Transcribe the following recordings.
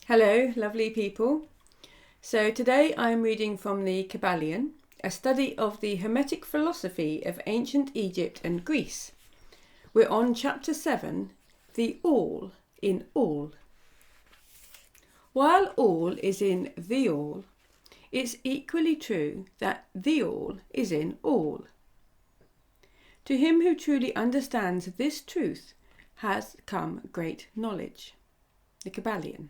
Hello, lovely people. So today I'm reading from the Kybalion, a study of the Hermetic philosophy of ancient Egypt and Greece. We're on chapter 7, the all in all. While all is in the all, it's equally true that the all is in all. To him who truly understands this truth has come great knowledge. The Kybalion.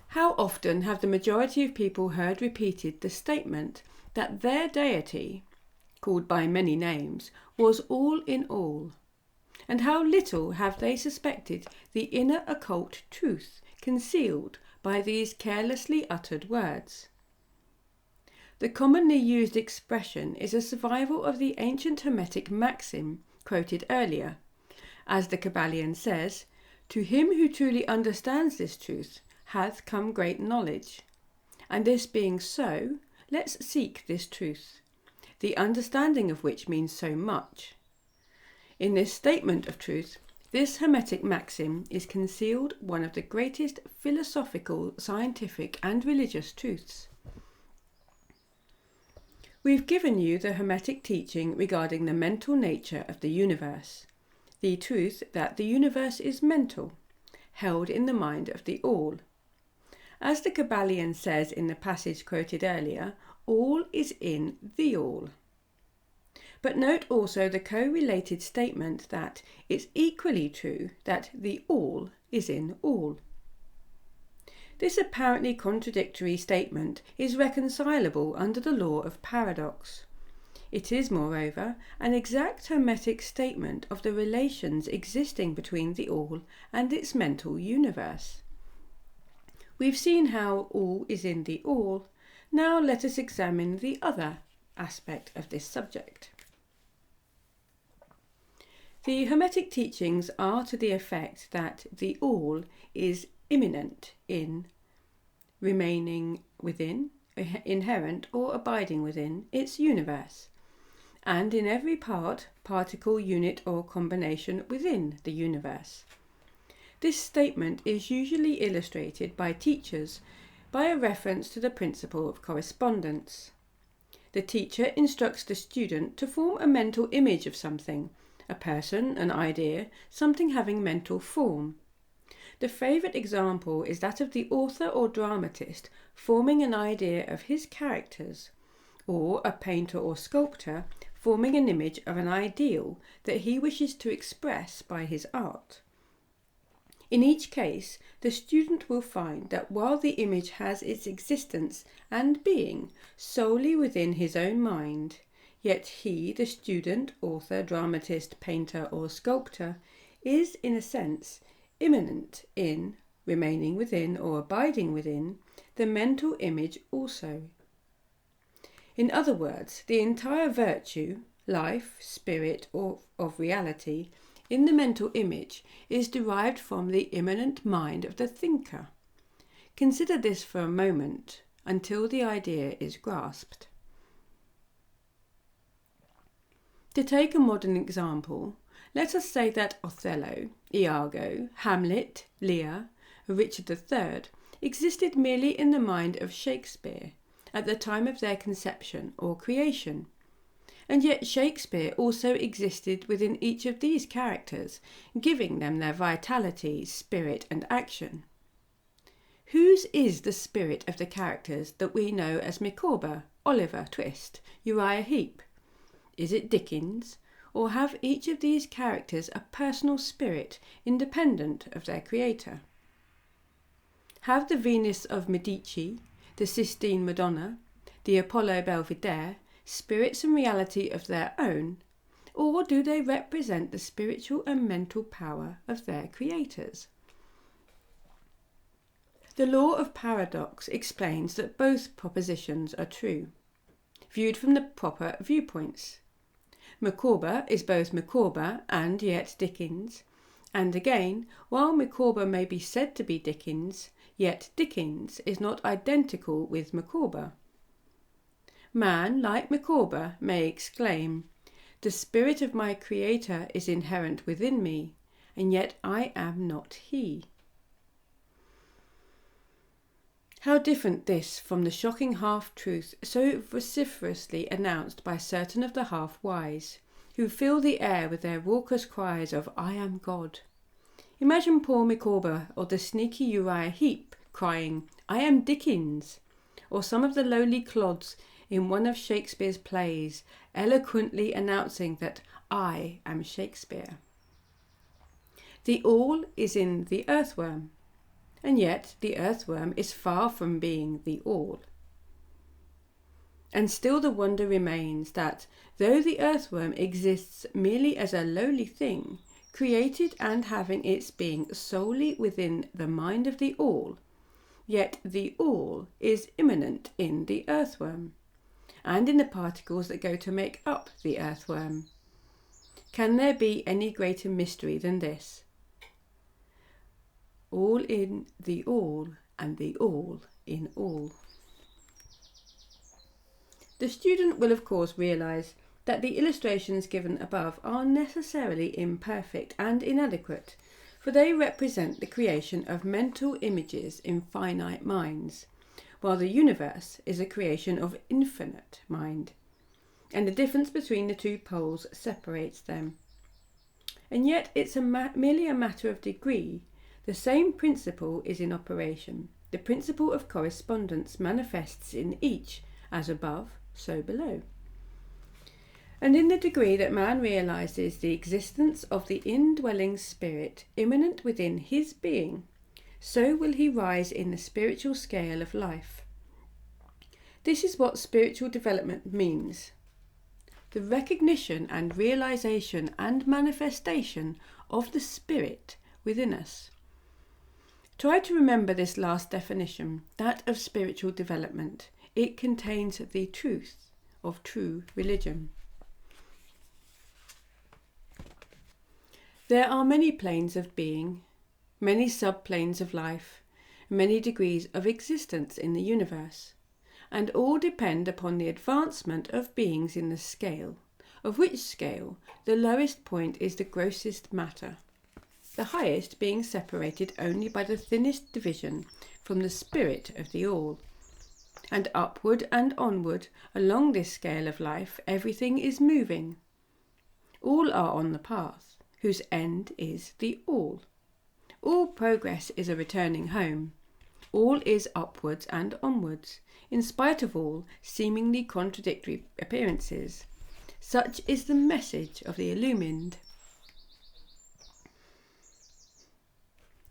How often have the majority of people heard repeated the statement that their deity, called by many names, was all in all? And how little have they suspected the inner occult truth concealed by these carelessly uttered words? The commonly used expression is a survival of the ancient Hermetic maxim quoted earlier. As the Kybalion says, "To him who truly understands this truth hath come great knowledge. And this being so, let's seek this truth, the understanding of which means so much." In this statement of truth, this Hermetic maxim is concealed one of the greatest philosophical, scientific and religious truths. We've given you the Hermetic teaching regarding the mental nature of the universe, the truth that the universe is mental, held in the mind of the all. As the Kybalion says in the passage quoted earlier, all is in the all. But note also the co-related statement that it's equally true that the all is in all. This apparently contradictory statement is reconcilable under the law of paradox. It is, moreover, an exact Hermetic statement of the relations existing between the all and its mental universe. We've seen how all is in the all. Now let us examine the other aspect of this subject. The Hermetic teachings are to the effect that the all is immanent in, remaining within, inherent or abiding within its universe, and in every part, particle, unit or combination within the universe. This statement is usually illustrated by teachers by a reference to the principle of correspondence. The teacher instructs the student to form a mental image of something, a person, an idea, something having mental form. The favourite example is that of the author or dramatist forming an idea of his characters, or a painter or sculptor forming an image of an ideal that he wishes to express by his art. In each case, the student will find that while the image has its existence and being solely within his own mind, yet he, the student, author, dramatist, painter or sculptor, is, in a sense, immanent in, remaining within or abiding within, the mental image also. In other words, the entire virtue, life, spirit, or of reality, in the mental image is derived from the immanent mind of the thinker. Consider this for a moment until the idea is grasped. To take a modern example, let us say that Othello, Iago, Hamlet, Lear, Richard III existed merely in the mind of Shakespeare at the time of their conception or creation. And yet Shakespeare also existed within each of these characters, giving them their vitality, spirit and action. Whose is the spirit of the characters that we know as Micawber, Oliver Twist, Uriah Heep? Is it Dickens, or have each of these characters a personal spirit independent of their creator? Have the Venus of Medici, the Sistine Madonna, the Apollo Belvedere spirits and reality of their own, or do they represent the spiritual and mental power of their creators? The law of paradox explains that both propositions are true, viewed from the proper viewpoints. Micawber is both Micawber and yet Dickens, and again, while Micawber may be said to be Dickens, yet Dickens is not identical with Micawber. Man, like Micawber, may exclaim, "The spirit of my creator is inherent within me, and yet I am not he." How different this from the shocking half-truth so vociferously announced by certain of the half-wise, who fill the air with their raucous cries of "I am God." Imagine Paul Micawber or the sneaky Uriah Heep crying "I am Dickens," or some of the lowly clods in one of Shakespeare's plays eloquently announcing that "I am Shakespeare." The all is in the earthworm, and yet the earthworm is far from being the all. And still the wonder remains that, though the earthworm exists merely as a lowly thing, created and having its being solely within the mind of the all, yet the all is immanent in the earthworm, and in the particles that go to make up the earthworm. Can there be any greater mystery than this? All in the all, and the all in all. The student will of course realise that the illustrations given above are necessarily imperfect and inadequate, for they represent the creation of mental images in finite minds, while the universe is a creation of infinite mind, and the difference between the two poles separates them. And yet it's merely a matter of degree. The same principle is in operation. The principle of correspondence manifests in each, as above, so below. And in the degree that man realises the existence of the indwelling spirit immanent within his being, so will he rise in the spiritual scale of life. This is what spiritual development means: the recognition and realisation and manifestation of the spirit within us. Try to remember this last definition, that of spiritual development. It contains the truth of true religion. There are many planes of being, many subplanes of life, many degrees of existence in the universe, and all depend upon the advancement of beings in the scale, of which scale the lowest point is the grossest matter, the highest being separated only by the thinnest division from the spirit of the all. And upward and onward along this scale of life everything is moving. All are on the path, whose end is the all. All progress is a returning home. All is upwards and onwards, in spite of all seemingly contradictory appearances. Such is the message of the illumined.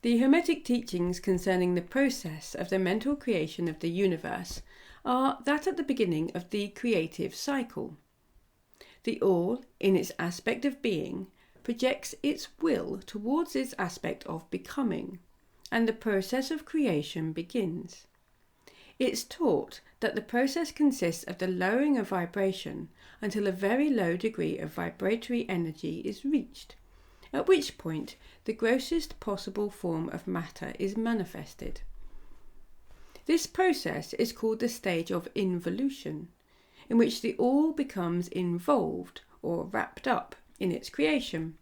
The Hermetic teachings concerning the process of the mental creation of the universe are that at the beginning of the creative cycle. The all, in its aspect of being, projects its will towards its aspect of becoming, and the process of creation begins. It's taught that the process consists of the lowering of vibration until a very low degree of vibratory energy is reached, at which point the grossest possible form of matter is manifested. This process is called the stage of involution, in which the all becomes involved or wrapped up in its creation.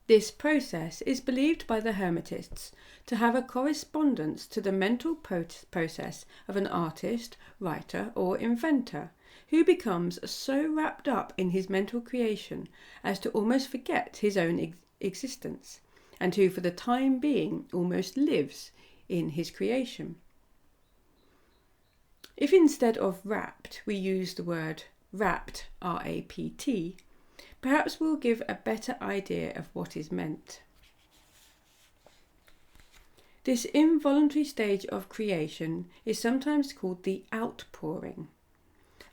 This process is believed by the Hermetists to have a correspondence to the mental process of an artist, writer, or inventor, who becomes so wrapped up in his mental creation as to almost forget his own existence, and who for the time being almost lives in his creation. If instead of wrapped we use the word rapt, R-A-P-T, perhaps we'll give a better idea of what is meant. This involuntary stage of creation is sometimes called the outpouring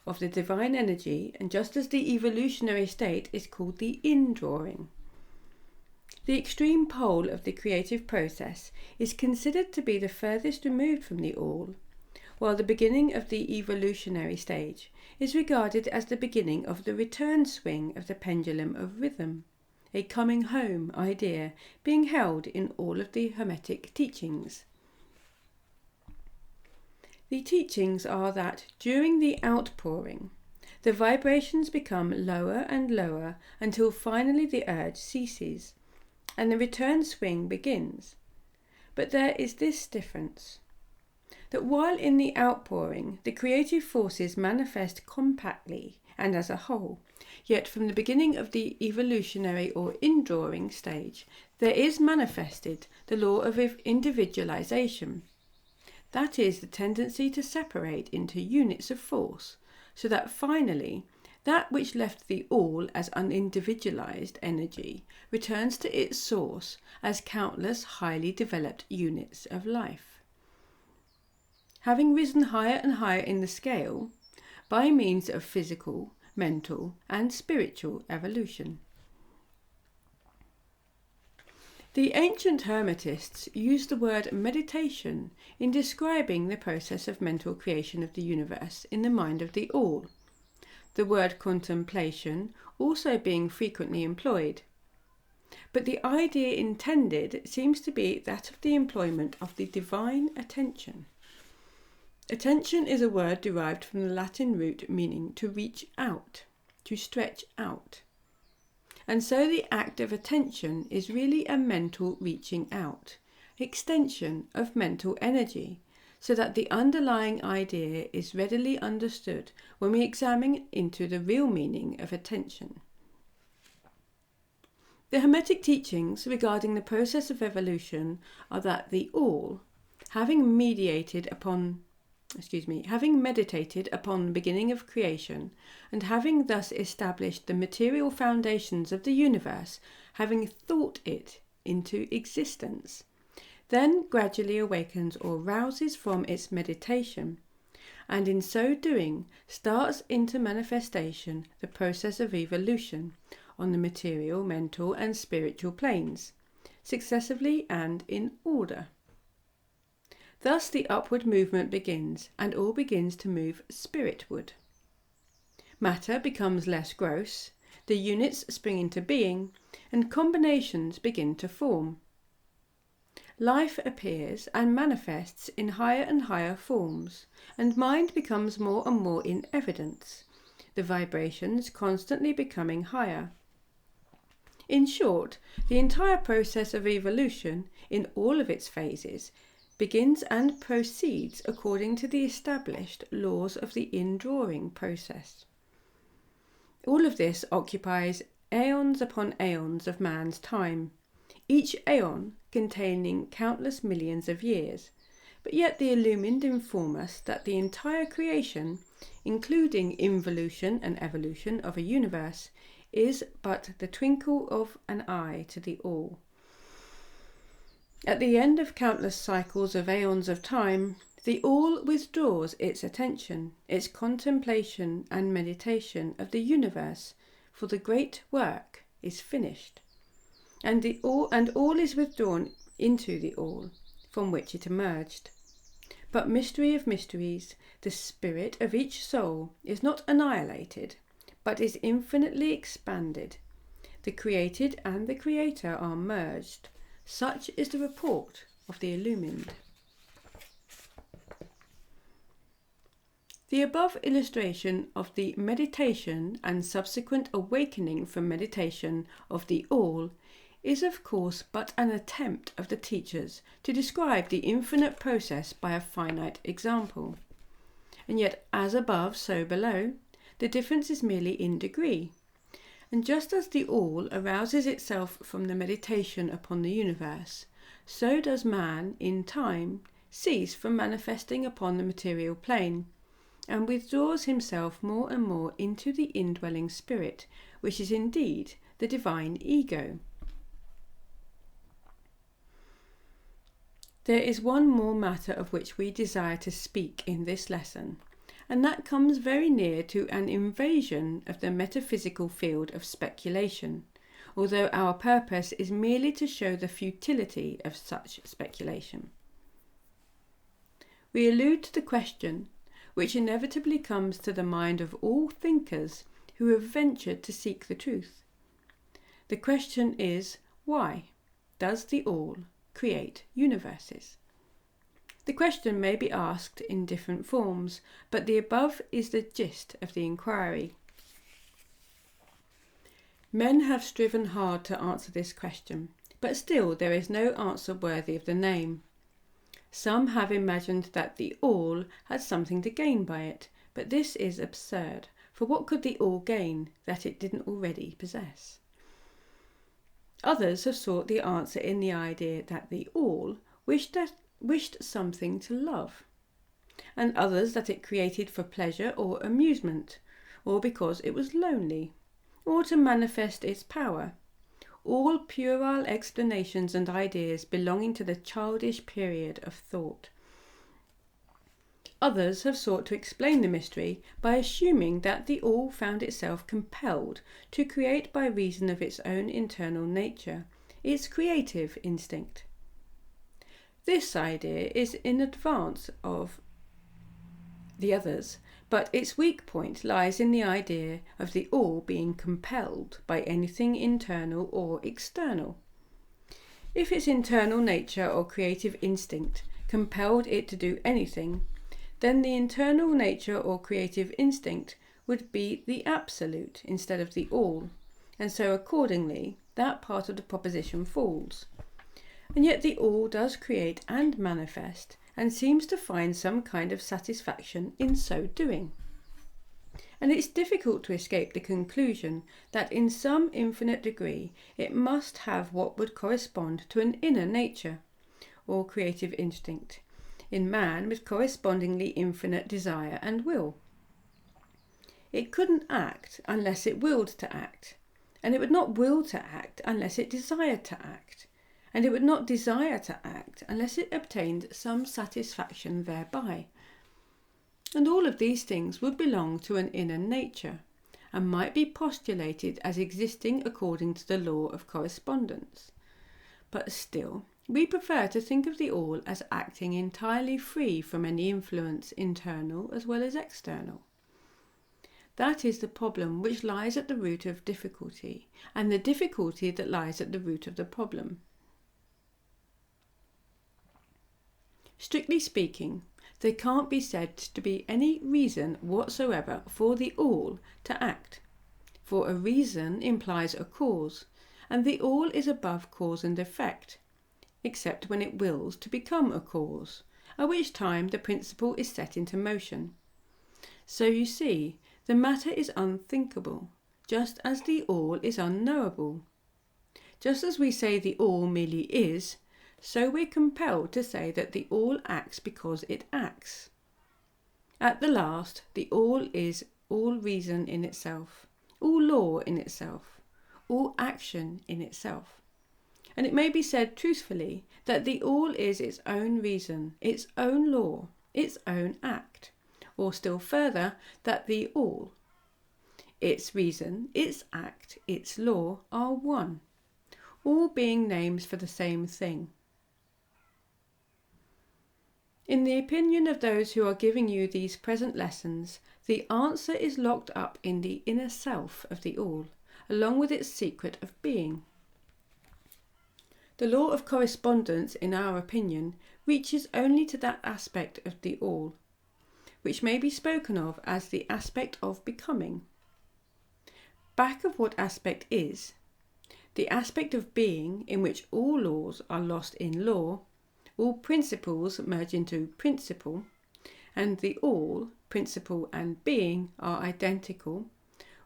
of the divine energy, and just as the evolutionary state is called the indrawing. The extreme pole of the creative process is considered to be the furthest removed from the all, while the beginning of the evolutionary stage is regarded as the beginning of the return swing of the pendulum of rhythm, a coming home idea being held in all of the Hermetic teachings. The teachings are that during the outpouring, the vibrations become lower and lower until finally the urge ceases and the return swing begins. But there is this difference. that while in the outpouring the creative forces manifest compactly and as a whole, yet from the beginning of the evolutionary or indrawing stage there is manifested the law of individualization. That is the tendency to separate into units of force, so that finally that which left the all as unindividualized energy returns to its source as countless highly developed units of life. Having risen higher and higher in the scale by means of physical, mental, and spiritual evolution. The ancient Hermetists used the word meditation in describing the process of mental creation of the universe in the mind of the all, the word contemplation also being frequently employed. But the idea intended seems to be that of the employment of the divine attention. Attention is a word derived from the Latin root meaning to reach out, to stretch out. And so the act of attention is really a mental reaching out, extension of mental energy, so that the underlying idea is readily understood when we examine into the real meaning of attention. The Hermetic teachings regarding the process of evolution are that the all, having meditated upon the beginning of creation, and having thus established the material foundations of the universe, having thought it into existence, then gradually awakens or rouses from its meditation, and in so doing starts into manifestation the process of evolution on the material, mental, and spiritual planes, successively and in order. Thus the upward movement begins, and all begins to move spiritward. Matter becomes less gross, the units spring into being, and combinations begin to form. Life appears and manifests in higher and higher forms, and mind becomes more and more in evidence, the vibrations constantly becoming higher. In short, the entire process of evolution, in all of its phases, begins and proceeds according to the established laws of the indrawing process. All of this occupies aeons upon aeons of man's time, each aeon containing countless millions of years, but yet the illumined inform us that the entire creation, including involution and evolution of a universe, is but the twinkle of an eye to the all. At the end of countless cycles of aeons of time, the all withdraws its attention, its contemplation and meditation of the universe, for the great work is finished, and all is withdrawn into the all, from which it emerged. But mystery of mysteries, the spirit of each soul is not annihilated, but is infinitely expanded. The created and the creator are merged. Such is the report of the illumined. The above illustration of the meditation and subsequent awakening from meditation of the all is of course but an attempt of the teachers to describe the infinite process by a finite example. And yet, as above, so below, the difference is merely in degree. And just as the all arouses itself from the meditation upon the universe, so does man, in time, cease from manifesting upon the material plane, and withdraws himself more and more into the indwelling spirit, which is indeed the divine ego. There is one more matter of which we desire to speak in this lesson, and that comes very near to an invasion of the metaphysical field of speculation, although our purpose is merely to show the futility of such speculation. We allude to the question which inevitably comes to the mind of all thinkers who have ventured to seek the truth. The question is, why does the all create universes? The question may be asked in different forms, but the above is the gist of the inquiry. Men have striven hard to answer this question, but still there is no answer worthy of the name. Some have imagined that the all had something to gain by it, but this is absurd, for what could the all gain that it didn't already possess? Others have sought the answer in the idea that the all wished something to love, and others that it created for pleasure or amusement, or because it was lonely, or to manifest its power. All puerile explanations and ideas belonging to the childish period of thought. Others have sought to explain the mystery by assuming that the all found itself compelled to create by reason of its own internal nature, its creative instinct. This idea is in advance of the others, but its weak point lies in the idea of the all being compelled by anything internal or external. If its internal nature or creative instinct compelled it to do anything, then the internal nature or creative instinct would be the absolute instead of the all, and so accordingly that part of the proposition falls. And yet the all does create and manifest, and seems to find some kind of satisfaction in so doing. And it's difficult to escape the conclusion that in some infinite degree it must have what would correspond to an inner nature, or creative instinct, in man with correspondingly infinite desire and will. It couldn't act unless it willed to act, and it would not will to act unless it desired to act, and it would not desire to act unless it obtained some satisfaction thereby. And all of these things would belong to an inner nature, and might be postulated as existing according to the law of correspondence. But still, we prefer to think of the all as acting entirely free from any influence, internal as well as external. That is the problem which lies at the root of difficulty, and the difficulty that lies at the root of the problem. Strictly speaking, there can't be said to be any reason whatsoever for the all to act, for a reason implies a cause, and the all is above cause and effect, except when it wills to become a cause, at which time the principle is set into motion. So you see, the matter is unthinkable, just as the all is unknowable. Just as we say the all merely is, so we're compelled to say that the all acts because it acts. At the last, the all is all reason in itself, all law in itself, all action in itself. And it may be said truthfully that the all is its own reason, its own law, its own act, or still further, that the all, its reason, its act, its law are one, all being names for the same thing. In the opinion of those who are giving you these present lessons, the answer is locked up in the inner self of the all, along with its secret of being. The law of correspondence, in our opinion, reaches only to that aspect of the all, which may be spoken of as the aspect of becoming. Back of what aspect is, the aspect of being in which all laws are lost in law, all principles merge into principle, and the all, principle and being, are identical,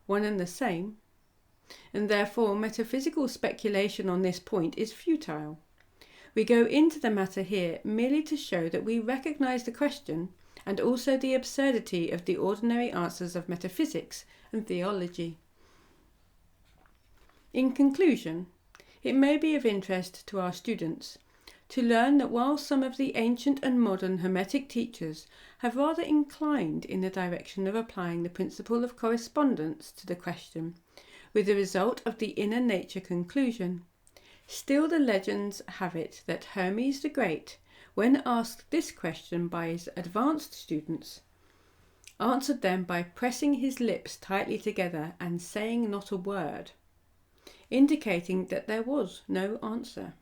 one and the same, and therefore metaphysical speculation on this point is futile. We go into the matter here merely to show that we recognize the question and also the absurdity of the ordinary answers of metaphysics and theology. In conclusion, it may be of interest to our students to learn that while some of the ancient and modern Hermetic teachers have rather inclined in the direction of applying the principle of correspondence to the question, with the result of the inner nature conclusion, still the legends have it that Hermes the Great, when asked this question by his advanced students, answered them by pressing his lips tightly together and saying not a word, indicating that there was no answer.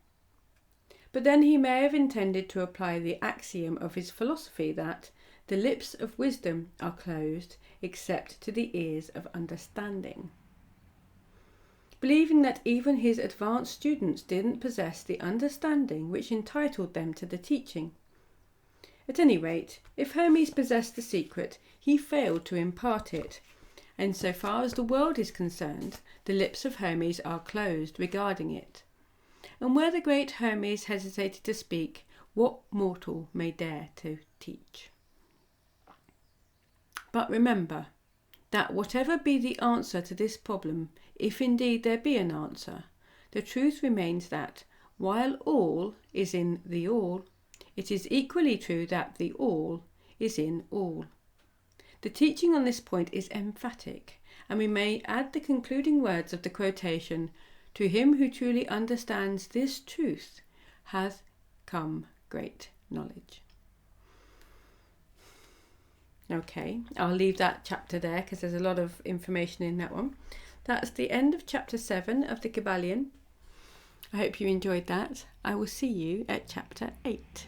But then he may have intended to apply the axiom of his philosophy that the lips of wisdom are closed except to the ears of understanding, believing that even his advanced students didn't possess the understanding which entitled them to the teaching. At any rate, if Hermes possessed the secret, he failed to impart it. And so far as the world is concerned, the lips of Hermes are closed regarding it. And where the great Hermes hesitated to speak, what mortal may dare to teach? But remember that whatever be the answer to this problem, if indeed there be an answer, the truth remains that, while all is in the all, it is equally true that the all is in all. The teaching on this point is emphatic, and we may add the concluding words of the quotation, "To him who truly understands this truth hath come great knowledge." Okay, I'll leave that chapter there because there's a lot of information in that one. That's the end of chapter 7 of the Kybalion. I hope you enjoyed that. I will see you at chapter 8.